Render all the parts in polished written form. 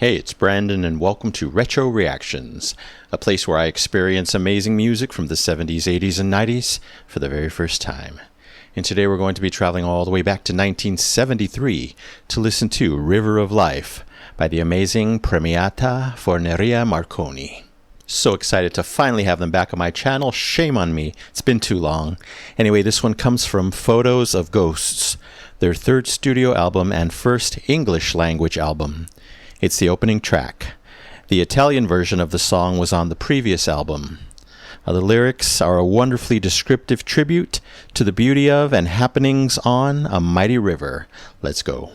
Hey, it's Brandon, and welcome to Retro Reactions, a place where I experience amazing music from the 70s, 80s, and 90s for the very first time. And today we're going to be traveling all the way back to 1973 to listen to River of Life by the amazing Premiata Forneria Marconi. So excited to finally have them back on my channel. Shame on me. It's been too long. Anyway, this one comes from Photos of Ghosts, their third studio album and first English language album. It's the opening track. The Italian version of the song was on the previous album. The lyrics are a wonderfully descriptive tribute to the beauty of and happenings on a mighty river. Let's go.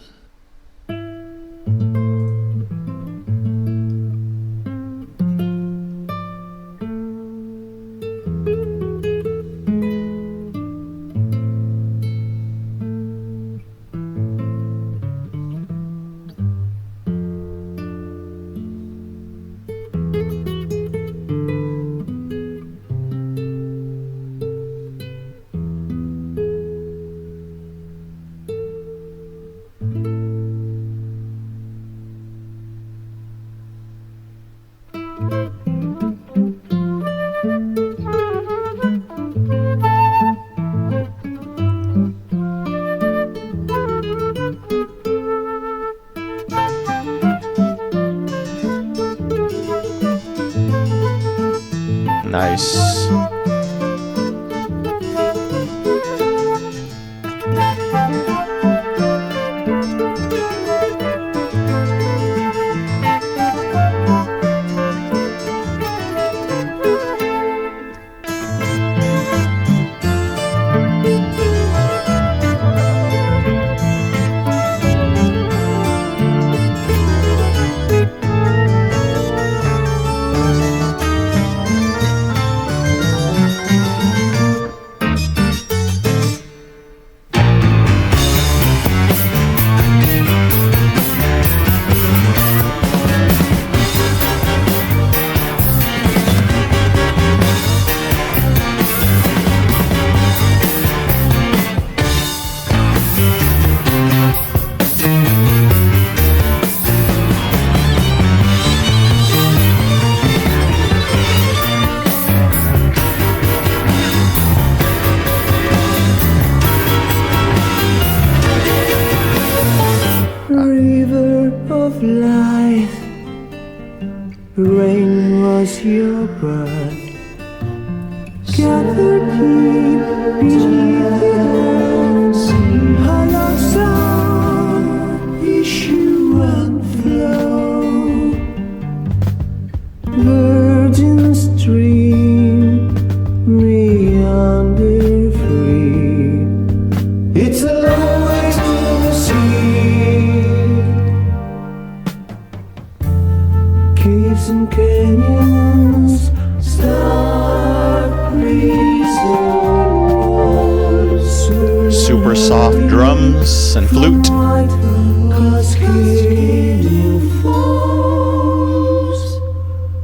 Nice. Life, rain was your birth, gathered deep beneath the earth, hollow song, issue and flow, virgin stream, meander free, it's a long way to the sea. Caves and canyons, stark breezes, Super soft drums and flute. Cascading falls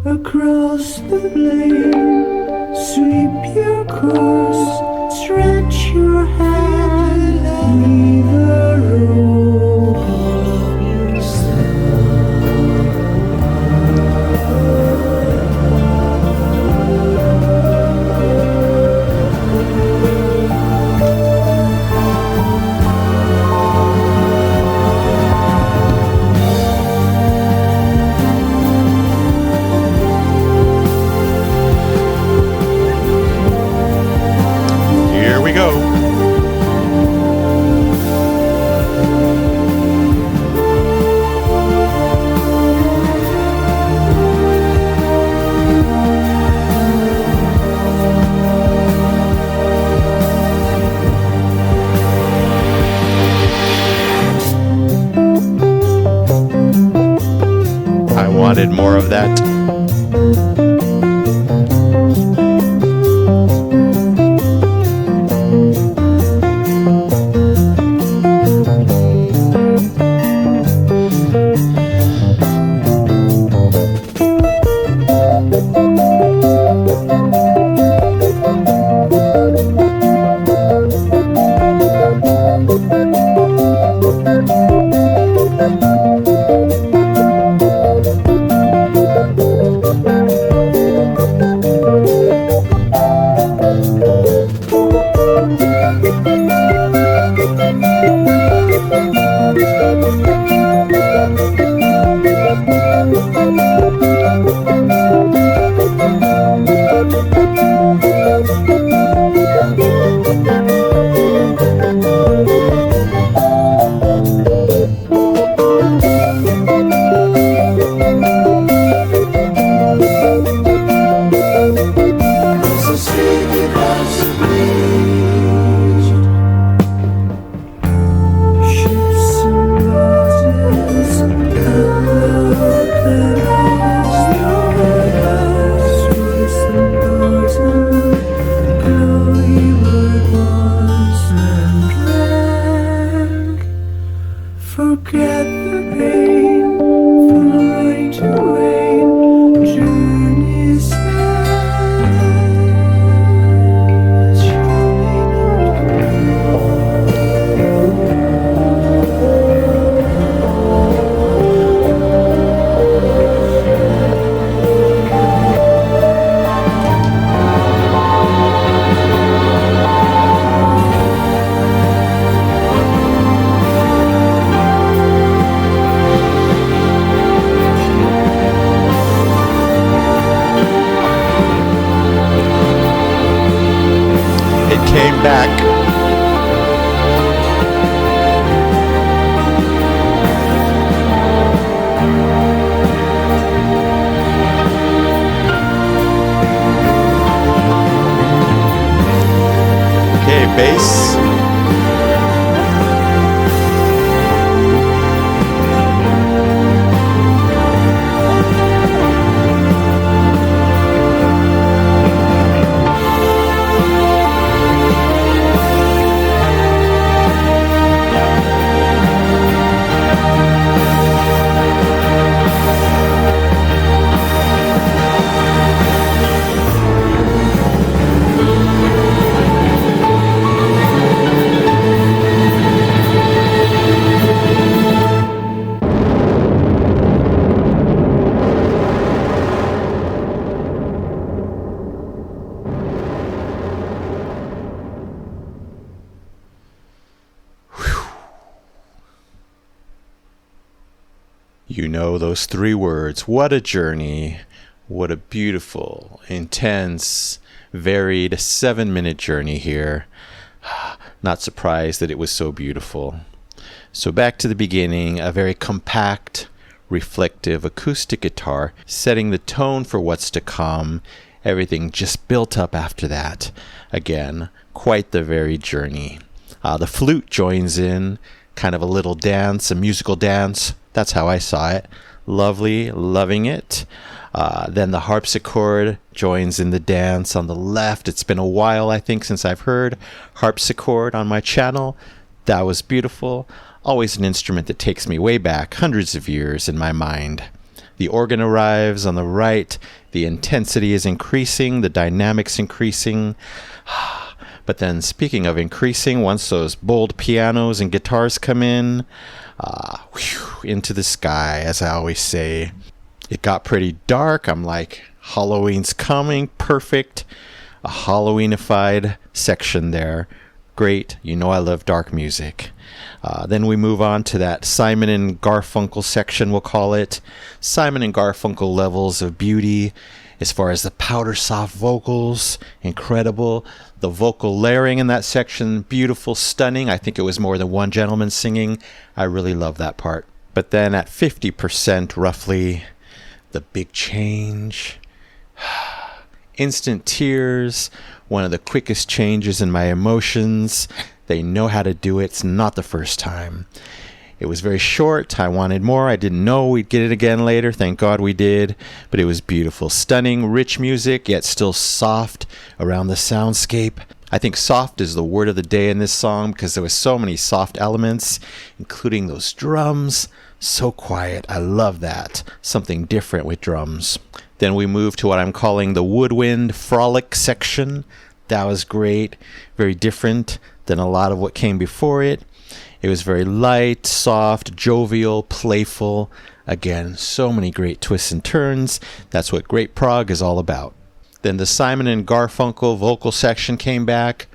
across the plain, sweep your course, stretch your hand, river roll of yourself. Here we go. I wanted more of that. back. Okay, bass. You know those three words. What a journey. What a beautiful, intense, varied 7-minute journey here. Not surprised that it was so beautiful. So back to the beginning, a very compact, reflective acoustic guitar setting the tone for what's to come. Everything just built up after that. Again, quite the varied journey. The flute joins in, kind of a little dance, a musical dance. That's how I saw it. Lovely, loving it. Then the harpsichord joins in the dance on the left. It's been a while, I think, since I've heard harpsichord on my channel. That was beautiful. Always an instrument that takes me way back, hundreds of years in my mind. The organ arrives on the right. The intensity is increasing, the dynamics increasing. But then, speaking of increasing, once those bold pianos and guitars come in, into the sky, as I always say. It got pretty dark. I'm like, Halloween's coming. Perfect. A Halloweenified section there. Great. You know I love dark music. Then we move on to that Simon and Garfunkel section, we'll call it. Simon and Garfunkel levels of beauty. As far as the powder soft vocals, incredible. The vocal layering in that section, beautiful, stunning. I think it was more than one gentleman singing. I really love that part. But then at 50% roughly, the big change. Instant tears, one of the quickest changes in my emotions. They know how to do it. It's not the first time. It was very short. I wanted more. I didn't know we'd get it again later. Thank God we did. But it was beautiful. Stunning, rich music, yet still soft around the soundscape. I think soft is the word of the day in this song because there was so many soft elements, including those drums. So quiet. I love that. Something different with drums. Then we move to what I'm calling the woodwind frolic section. That was great. Very different than a lot of what came before it. It was very light, soft, jovial, playful. Again, so many great twists and turns. That's what great prog is all about. Then the Simon and Garfunkel vocal section came back.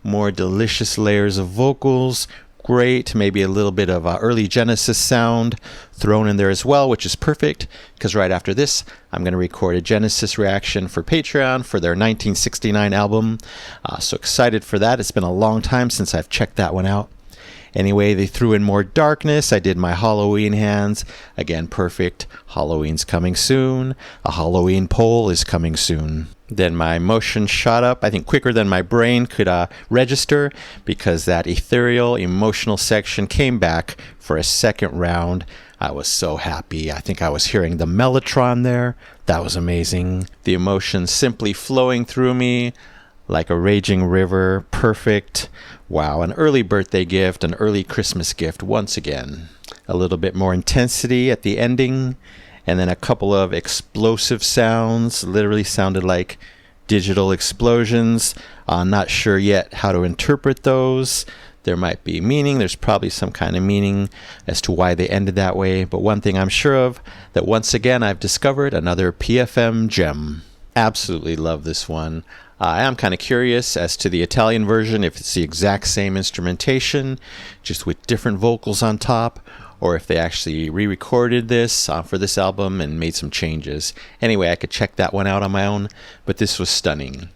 More delicious layers of vocals. Great, maybe a little bit of early Genesis sound thrown in there as well, which is perfect because right after this, I'm going to record a Genesis reaction for Patreon for their 1969 album. So excited for that. It's been a long time since I've checked that one out. Anyway, they threw in more darkness. I did my Halloween hands. Again, perfect. Halloween's coming soon. A Halloween poll is coming soon. Then my emotion shot up, I think quicker than my brain could register because that ethereal, emotional section came back for a second round. I was so happy. I think I was hearing the mellotron there. That was amazing. The emotion simply flowing through me like a raging river. Perfect. Wow, an early birthday gift, an early Christmas gift once again. A little bit more intensity at the ending. And then a couple of explosive sounds, literally sounded like digital explosions. Not sure yet how to interpret those. There might be meaning. There's probably some kind of meaning as to why they ended that way. But one thing I'm sure of, that once again I've discovered another PFM gem. Absolutely love this one. I am kind of curious as to the Italian version, if it's the exact same instrumentation, just with different vocals on top, or if they actually re-recorded this for this album and made some changes. Anyway, I could check that one out on my own, but this was stunning.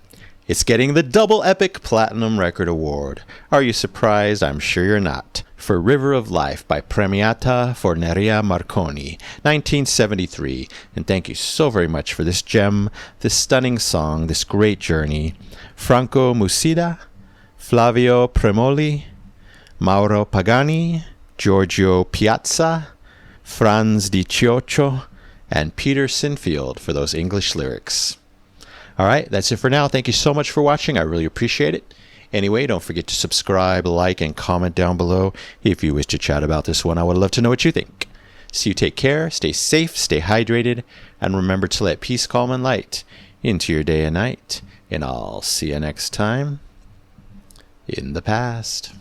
It's getting the double epic platinum record award. Are you surprised? I'm sure you're not. For River of Life by Premiata Forneria Marconi, 1973. And thank you so very much for this gem, this stunning song, this great journey. Franco Musida, Flavio Premoli, Mauro Pagani, Giorgio Piazza, Franz Di Cioccio, and Peter Sinfield for those English lyrics. All right, that's it for now. Thank you so much for watching. I really appreciate it. Anyway, don't forget to subscribe, like, and comment down below if you wish to chat about this one. I would love to know what you think. So you take care, stay safe, stay hydrated, and remember to let peace, calm, and light into your day and night. And I'll see you next time in the past.